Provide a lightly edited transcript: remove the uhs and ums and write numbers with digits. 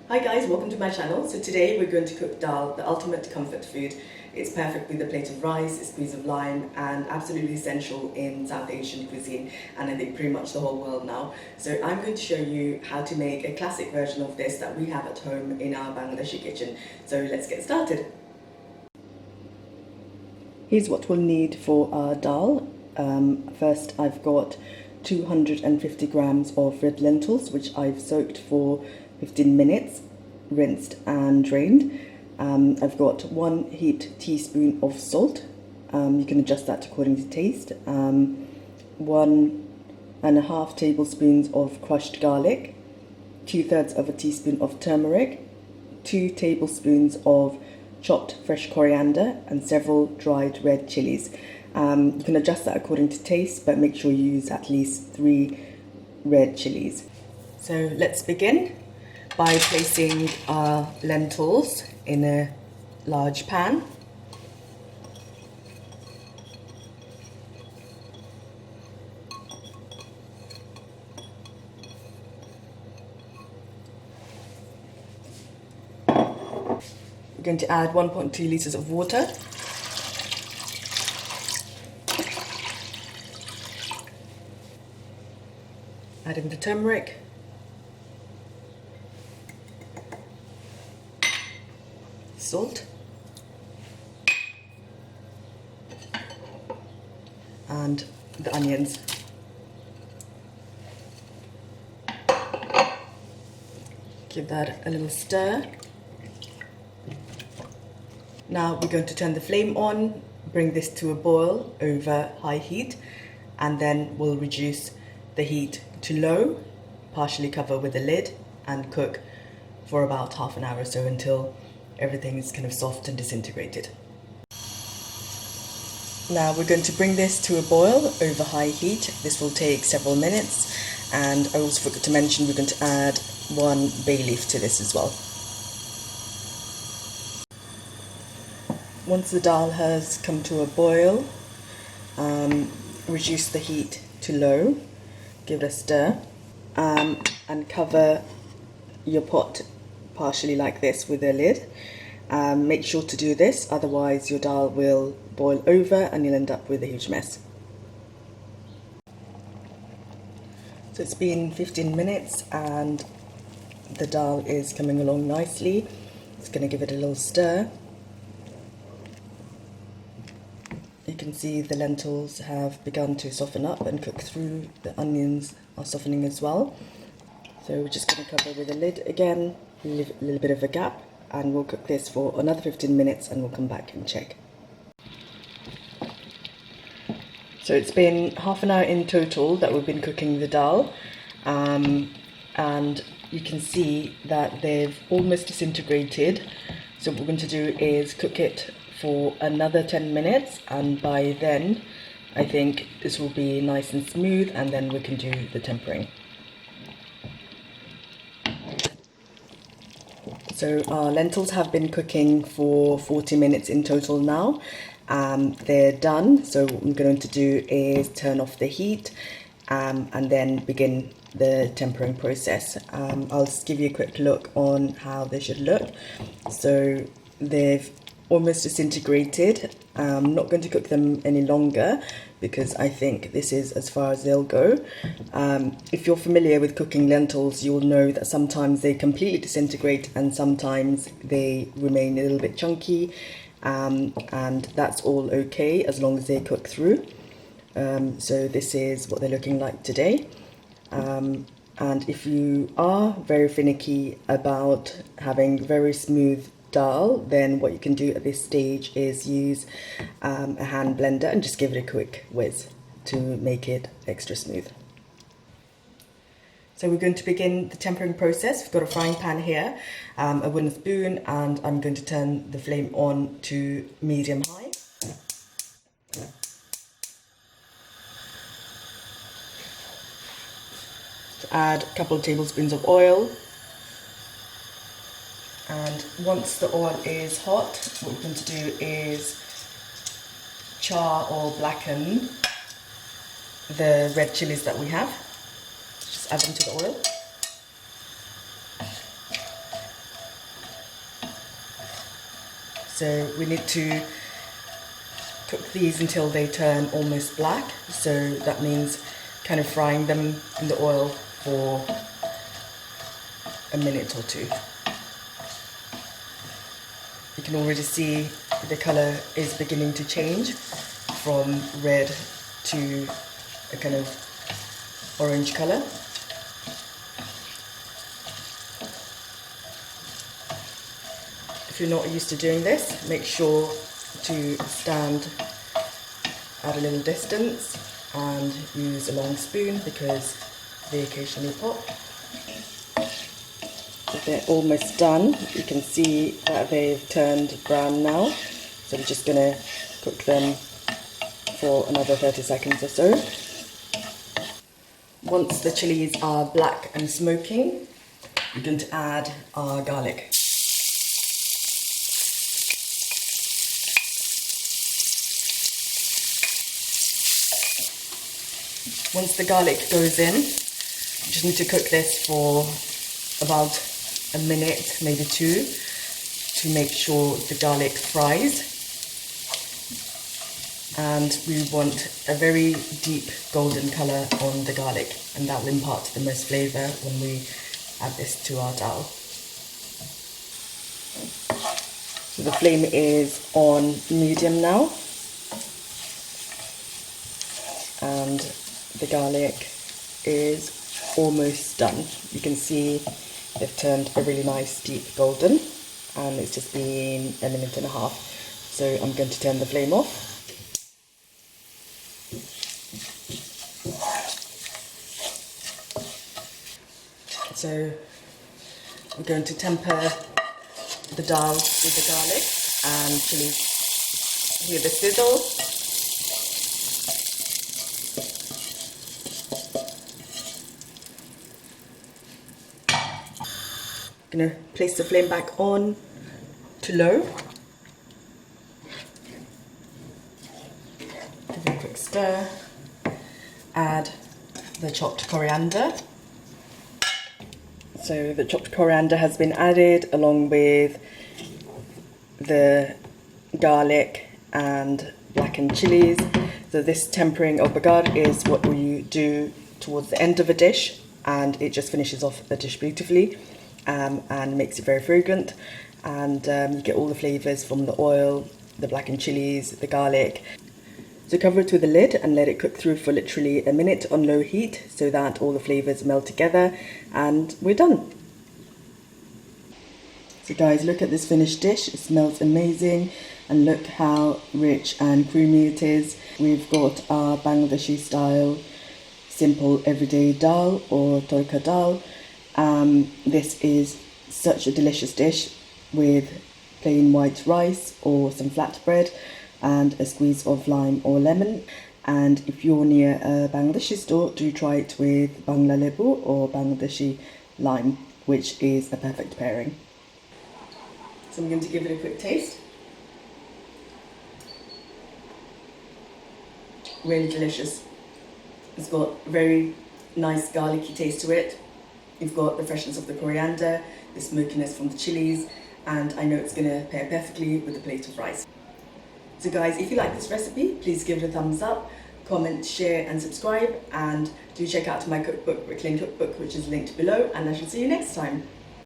Hi guys, welcome to my channel. So today we're going to cook dal, the ultimate comfort food. It's perfect with a plate of rice, a squeeze of lime, and absolutely essential in South Asian cuisine, and I think pretty much the whole world now. So I'm going to show you how to make a classic version of this that we have at home in our Bangladeshi kitchen. So let's get started. Here's what we'll need for our dal. First I've got 250 grams of red lentils, which I've soaked for 15 minutes, rinsed and drained. I've got 1 heaped teaspoon of salt. You can adjust that according to taste. 1.5 tablespoons of crushed garlic, 2/3 of a teaspoon of turmeric, 2 tablespoons of chopped fresh coriander, and several dried red chillies. You can adjust that according to taste, but make sure you use at least 3 red chillies. So let's begin by placing our lentils in a large pan. We're going to add 1.2 litres of water. Adding the turmeric. Salt. And the onions. Give that a little stir. Now we're going to turn the flame on, bring this to a boil over high heat, and then we'll reduce the heat to low, partially cover with a lid, and cook for about half an hour or so until everything is kind of soft and disintegrated. Now we're going to bring this to a boil over high heat. This will take several minutes, and I also forgot to mention we're going to add 1 bay leaf to this as well. Once the dal has come to a boil, reduce the heat to low, give it a stir, and cover your pot partially like this with a lid. Make sure to do this, otherwise your dal will boil over and you'll end up with a huge mess. So it's been 15 minutes and the dal is coming along nicely. It's going to give it a little stir. You can see the lentils have begun to soften up and cook through. The onions are softening as well. So we're just going to cover with a lid again, leave a little bit of a gap, and we'll cook this for another 15 minutes and we'll come back and check. So it's been half an hour in total that we've been cooking the dal, and you can see that they've almost disintegrated. So what we're going to do is cook it for another 10 minutes, and by then I think this will be nice and smooth, and then we can do the tempering. So our lentils have been cooking for 40 minutes in total now. They're done, so what I'm going to do is turn off the heat and then begin the tempering process. I'll just give you a quick look on how they should look. So they've almost disintegrated. I'm not going to cook them any longer because I think this is as far as they'll go. If you're familiar with cooking lentils, you'll know that sometimes they completely disintegrate and sometimes they remain a little bit chunky, and that's all okay as long as they cook through. So this is what they're looking like today. And if you are very finicky about having very smooth dal, then what you can do at this stage is use a hand blender and just give it a quick whiz to make it extra smooth. So we're going to begin the tempering process. We've got a frying pan here, a wooden spoon, and I'm going to turn the flame on to medium-high. Add a couple of tablespoons of oil. And once the oil is hot, what we're going to do is char or blacken the red chilies that we have. Just add them to the oil. So we need to cook these until they turn almost black. So that means kind of frying them in the oil for a minute or two. You can already see the colour is beginning to change from red to a kind of orange colour. If you're not used to doing this, make sure to stand at a little distance and use a long spoon because they occasionally pop. So they're almost done. You can see that they've turned brown now. So we're just going to cook them for another 30 seconds or so. Once the chilies are black and smoking, we're going to add our garlic. Once the garlic goes in, you just need to cook this for about a minute, maybe two, to make sure the garlic fries. And we want a very deep golden colour on the garlic, and that will impart the most flavour when we add this to our dal. So the flame is on medium now, and the garlic is almost done. You can see they've turned a really nice deep golden, and it's just been a minute and a half. So I'm going to turn the flame off. So we're going to temper the dal with the garlic and chilli. Hear the sizzle. I'm going to place the flame back on to low. Give it a quick stir. Add the chopped coriander. So the chopped coriander has been added along with the garlic and blackened chilies. So this tempering of bagar is what we do towards the end of a dish, and it just finishes off the dish beautifully and makes it very fragrant. And you get all the flavours from the oil, the blackened chilies, the garlic. So cover it with a lid and let it cook through for literally a minute on low heat so that all the flavours melt together, and we're done. So guys, look at this finished dish. It smells amazing, and look how rich and creamy it is. We've got our Bangladeshi style simple everyday dal or Tarka dal. This is such a delicious dish with plain white rice or some flatbread and a squeeze of lime or lemon. And if you're near a Bangladeshi store, do try it with Bangla lebu or Bangladeshi lime, which is a perfect pairing. So I'm going to give it a quick taste. Really delicious. It's got a very nice garlicky taste to it. You've got the freshness of the coriander, the smokiness from the chilies, and I know it's going to pair perfectly with a plate of rice. So guys, if you like this recipe, please give it a thumbs up, comment, share and subscribe, and do check out my cookbook, Reclaim Cookbook, which is linked below, and I shall see you next time.